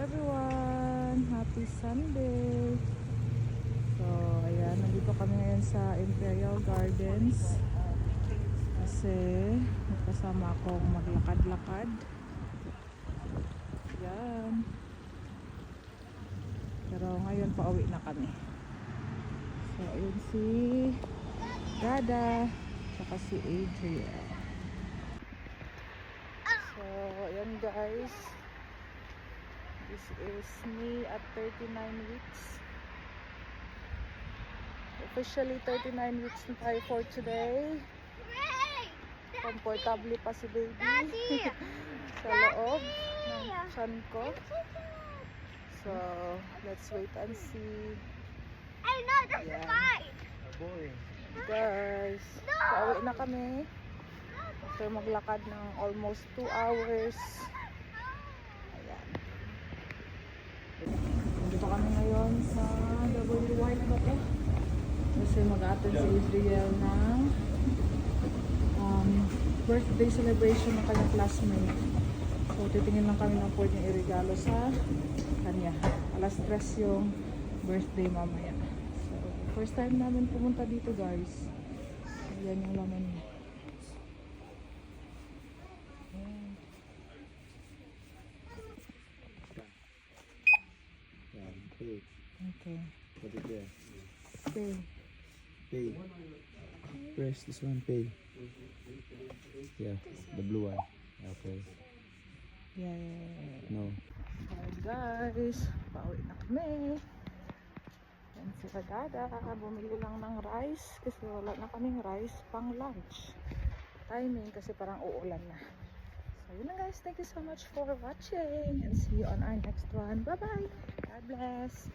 everyone! Happy Sunday! So, ayan, nandito kami ngayon sa Imperial Gardens kasi kasama akong maglakad-lakad. Ayan. Pero ngayon pauwi na kami. So, ayun si Dada saka si Adriel. So, ayan guys. This is me at 39 weeks. Officially 39 weeks na tayo for today. Komportable pa si baby sa loob ng tiyan ko. So, let's wait and see. I know that's Yeah. fine. Boy. Guys, pauwi na kami. After maglakad ng almost 2 hours. Ayan. Dito kami ngayon sa WY na ba ito? Kasi mag-attend si Adriel ng birthday celebration ng kanyang classmate. So, titingin lang kami ng pwedeng irigalo sa kanya. Alas 3 yung birthday mamaya. So, first time namin pumunta dito guys. Ayan yung laman niya. Ayan. Pay. Okay. Put it there. Okay. Pay. Press this one, pay. Yeah, the blue one. Okay. Yeah. No. Hi guys, pauwi na kami. Yan si Dada, bumili lang ng rice kasi wala na kaming rice pang lunch. Timing kasi parang uulan na. So yun lang guys, thank you so much for watching and see you on our next one. Bye bye. God bless.